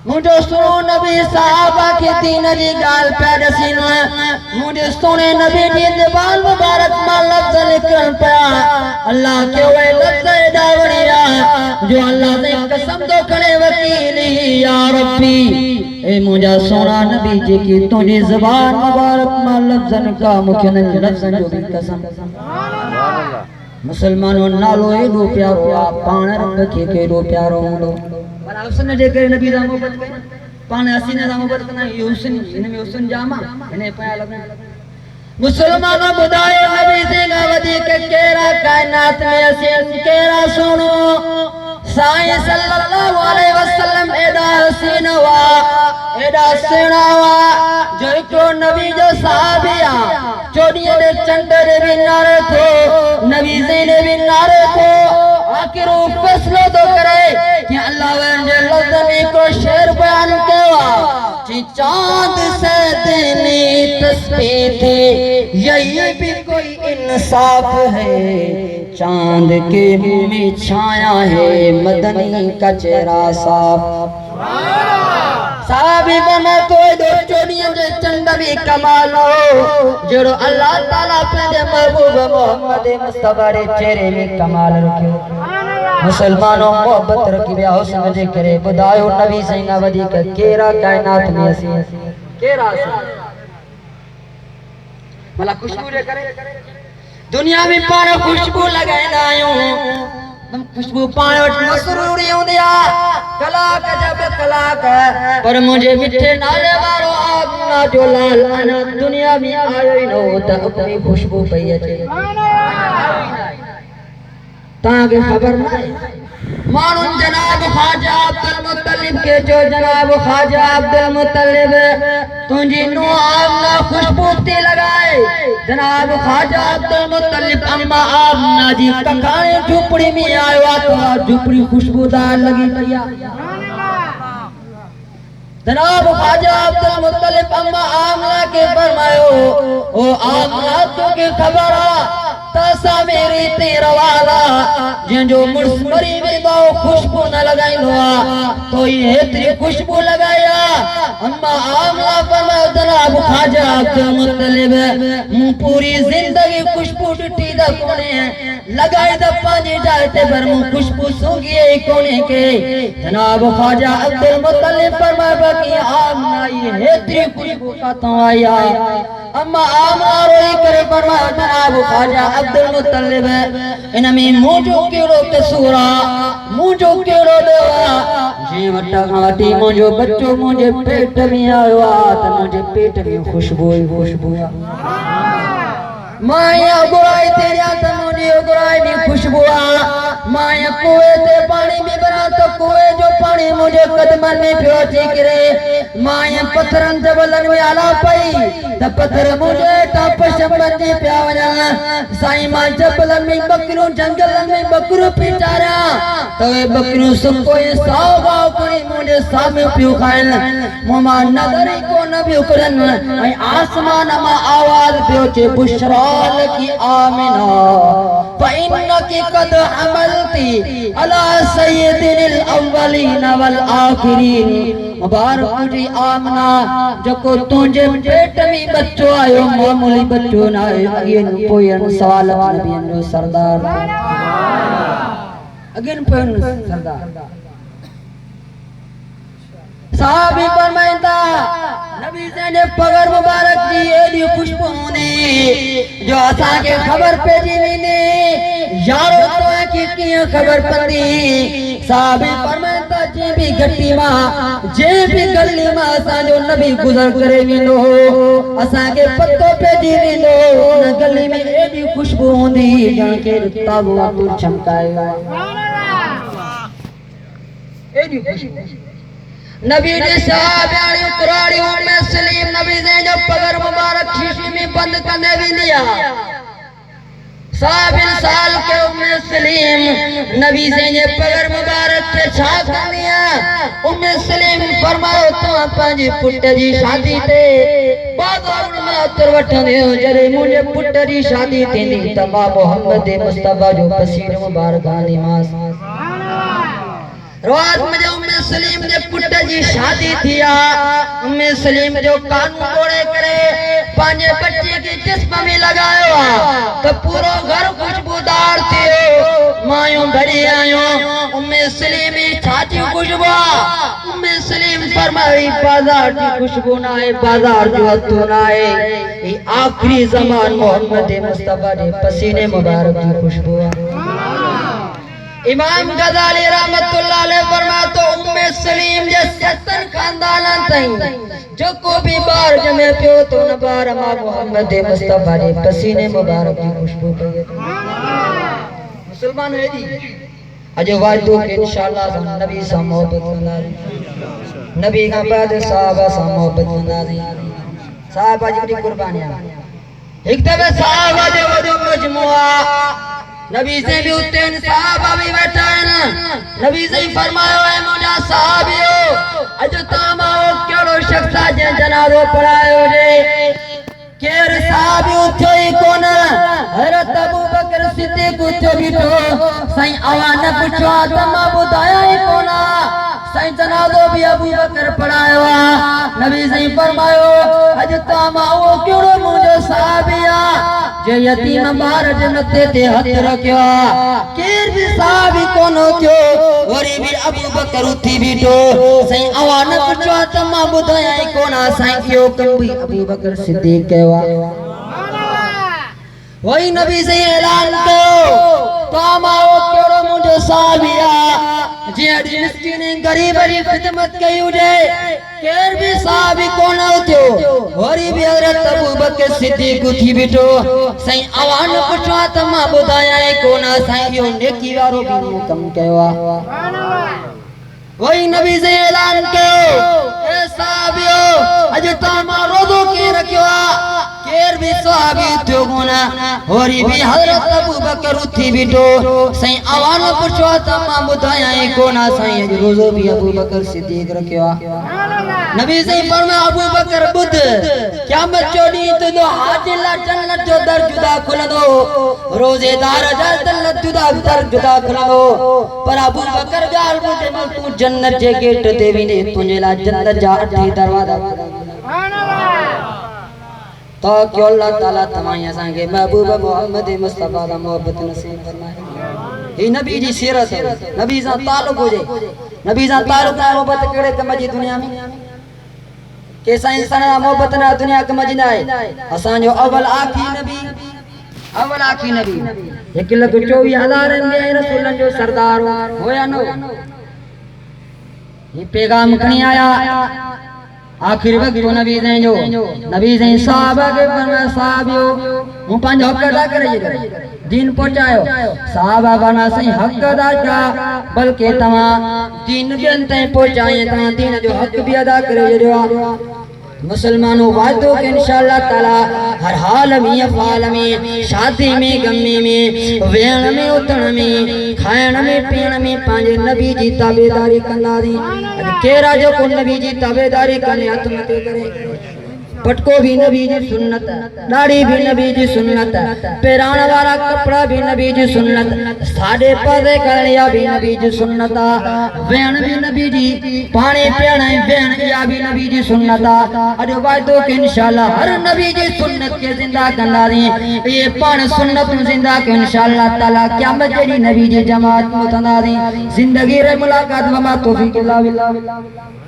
मुझे सुनो नबी साहबा की तीन जी गाल पैदा सीन मुझे सुने नबी जी ज़बान मुबारक में लफ्ज़ निकल पया अल्लाह के वे लफ्ज़ दावड़िया जो अल्लाह ने कसम तो करे वकीली या रब्बी ए मुझे सोना नबी जी की तुझी ज़बान मुबारक में लफ्ज़न का मुख्य लफ्ज़न जो भी कसम मुसलमानों नालो एडो प्यारो आ पाण रब के केडो प्यारो हूंदो पर हुस्न जे करे नबी दा मोहब्बत करे पाण हसीना दा मोहब्बत कना ये हुस्न इन में हुस्न जामा इने पया लगे मुसलमानों बुधाए नबी से गावदी के केरा कायनात में हसीन केरा सुनो साईं सल्लल्लाहु अलैहि वसल्लम एदा हसीन वा एदा सेना वा जो को नबी जो साहबिया चोड़िए दे चंदर भी नारे थो नबी से ने भी नारे थो आखिर फैसलो तो करे कि अल्लाह ने लज़नी को शेर बयान किया कि चांद से देनी तस्बीह थी यही भी कोई इंसाफ है चांद के मुंह में छाया है मदनी का चेहरा साफ साहबी बना तो दो चोड़ियां जे चंद भी कमाल हो जड़ो अल्लाह ताला पे महबूब मोहम्मद मुस्तफा रे चेहरे में कमाल रखियो मुसलमानों मोहब्बत रखी बिया हुस्न जे करे बुधायो नबी सैना वदी के केरा कायनात में हसी केरा भला खुशबू रे करे दुनिया में पाण खुशबू लगाइना आयो हम खुशबू पाण वट मसरूरी होंदिया कलाक जब कलाक पर मुझे मिठे नाले वारो आगना जो लाल अना दुनिया में आयो ही न त अपनी खुशबू पई अचे ताके खबर ना मानुन जनाब ख्वाजा अब्दुल मुत्तलिब के जो जनाब ख्वाजा अब्दुल मुत्तलिब तुझी नो आमना खुशबू ती लगाए जनाब ख्वाजा अब्दुल मुत्तलिब अम्मा आमना जी कखाने झुपड़ी में आयो तो झुपड़ी खुशबूदार लगी भैया जनाब ख्वाजा अब्दुल मुत्तलिब अम्मा आमना के फरमायो ओ आमना तो के खबर तसा मेरी तेरा वाला जो मुर्स मरी में दो खुशबू न लगाइलो तो ये तेरी खुशबू लगाया अम्मा आमला फरमा जनाब ख्वाजा अब्दुल मुत्तलिब पूरी जिंदगी खुशबू टूटी द कोने लगाई द पानी जाते पर मु खुशबू सूंगी कोने के जनाब ख्वाजा अब्दुल मुत्तलिब फरमा कि आमना ये तेरी खुशबू का तो आया अम्मा आमला रोई करे फरमा जनाब ख्वाजा अब्दुल मुत्तलिब इनमें मुझो केड़ो कसूरा मुझो केड़ो देवा जी वटा खाटी मुझो बच्चो मुझे पेट में आयो त मुझे पेट में खुशबू ही खुशबू माया बुराई तेरा त मुझे बुराई में खुशबू माया कुएं ते पानी में बना तो कुएं जो पानी मुझे कदमन में प्योची करे माया पत्थरन जबलन में आला पई त पत्थर मुझे टप शंबर जी प्यावना साईं मां जबलन में बकरू जंगलन में बकरू पिटारा तो ए बकरू सुको ये साव गाव करी मुझे सामे पियो खाइन मोमा नगर को न भी करन आई आसमान में आवाज पियो के बुशराल की आमिना फइन्न की कद अमलती अला सय्यदिल अव्वलीन वल आखिरीन मुबारक तुझी आमना जको तुझे पेट में बच्चो आयो मामूली बच्चो ना अगेन पोयन सवाल नबियन जो सरदार अगेन पोयन सरदार साहबी फरमाइंदा नबी से ने पगर मुबारक जी एडी खुशबू ने जो असा के खबर पे जी ने यारो तो की खबर पंदी साहबी फरमाइंदा जे भी गट्टी मां जे भी गली मां असा जो नबी गुजर करे विनो असा के पत्तो पे जी विनो न गली में एडी खुशबू होंदी जण के ताबो तो चमकाए एडी खुशबू नबी ने साहब कुरानी में सलीम नबी ने जब पगर मुबारक शीशी में बंद करने भी दिया साहब साल के उम्मे सलीम नबी से ने पगर मुबारक के छाक दिया उम्मे सलीम फरमायो तो पंजी पुट जी शादी ते बादर में अतर वठने जरे मुझे पुट जी शादी थी तबा मोहम्मद मुस्तफा जो पसीर मुबारक आनी मास रात में जो उम्मे सलीम जे पुट जी शादी थिया उम्मे सलीम जो कानून तोड़े करे पांजे बच्चे के जिस्म में लगायो तो पूरो घर खुशबूदार थियो मायूं भरी आयो उम्मे सलीम छाती खुशबू उम्मे सलीम फरमाई बाजार की खुशबू ना है बाजार जो हथो ना है ये आखिरी ज़मान मोहम्मद मुस्तफा दे पसीने मुबारक की खुशबू इमाम गजाली रहमतुल्लाह अलैह फरमातो उम्मे सलीम जे सतन खानदान तई जो को भी बार जमे पियो तो न बार मा मोहम्मद मुस्तफा दे पसीने मुबारक की खुशबू पई मुसलमान है जी अज वादो के इंशाअल्लाह नबी सा मोहब्बत कंदा नबी का बाद साहबा सा मोहब्बत कंदा साहबा जी की कुर्बानियां एक दफे साहबा दे वजो मजमुआ नबी से भी उतन साहबा भी बैठा है ना नबी से फरमायो है मुझा साहबियो अज तामाओ केड़ो शख्स जे जनाजो पढ़ायो जे केर साहब उठो ही कोन हजरत अबू बकर सिद्दीक उठो बीठो सही आवाज न पूछो तमा बुधाया ही कोना सही जनाजो भी अबू बकर पढ़ायो नबी से फरमायो अज तामाओ केड़ो मुझो साहबिया जे यतीम बार जन्नत ते हथ रखियो केर भी साहब कोनो थियो वरी भी अबू बकर उठी बीठो सही आवाज न पूछो तमा बुधाया ही कोना सही यो कबी अबू बकर सिद्दीक कहवा वही नबी से ऐलान करो तामाओ केड़ो मुझे साहबिया जे अड़ी मिस्किन गरीब री खिदमत कई उजे केर भी साहब कोन थियो वरी भी हजरत अबू बकर सिद्दीक उठी बिठो सही आवाज पुछो तमा बुधाया कोन सही यो नेकी वारो भी कम कयो वही नबी से ऐलान कयो ए साहबियो अज तामा रोजो के रखियो केर भी सहाबी थियो कोना होरी भी हजरत अबू बकर उठी बिठो सही आवाज पुछो तमा बुधाया कोना सही रोजो भी अबू बकर सिद्दीक रखियो नबी से फरमाया अबू बकर बुध क़यामत चोडी तो हाजिला जन्नत जो दर जुदा खुलदो रोजेदार जन्नत जुदा दर जुदा खुलदो पर अबू बकर गाल मुझे तू जन्नत जे गेट ते विने तुझे ला जन्नत जा अठी दरवाजा सुभान अल्लाह तो क्यों अल्लाह ताला तमाया संगे महबूब मोहम्मद मुस्तफा दा मोहब्बत नसीब फरमाए ये नबी जी सीरत नबी सा ताल्लुक हो जाए नबी सा ताल्लुक मोहब्बत केड़े कम जी दुनिया में कैसा इंसान मोहब्बत ना दुनिया कम जी ना है असा जो अव्वल आखिरी नबी 1,24,000 में रसूलन जो सरदार होया नो ये पैगाम खणी आया आखिर वक्त जो नबी से साहबा के फरमाया साहबियो हूं पांच हक अदा करे दीन पहुंचायो साहबा फरमाया सही हक अदा का बल्कि तमा दीन भी अंत पहुंचाए तमा दीन जो हक भी अदा करे मुसलमानों वादो के इंशाअल्लाह ताला हर हाल में अफाल में शादी में गमी में वेण में उतण में खाण में पीण में पांजे नबी जी ताबेदारी कंदारी केरा जो को नबी जी ताबेदारी कने हथ मथे करे पटको भी नबी जी सुन्नत दाढ़ी भी नबी जी सुन्नत पैराण वाला कपड़ा भी नबी जी सुन्नत साडे पर्दे करनिया भी नबी जी सुन्नत वेण भी नबी जी पानी पीना वेण या भी नबी जी सुन्नत अज वादो के इंशाअल्लाह हर नबी जी सुन्नत के जिंदा कंदा दी ये पान सुन्नत जिंदा के इंशाअल्लाह ताला क़यामत जेडी नबी जी जमात मुतंदा दी जिंदगी रे मुलाकात व मा तौफीक अल्लाह बिल्लाह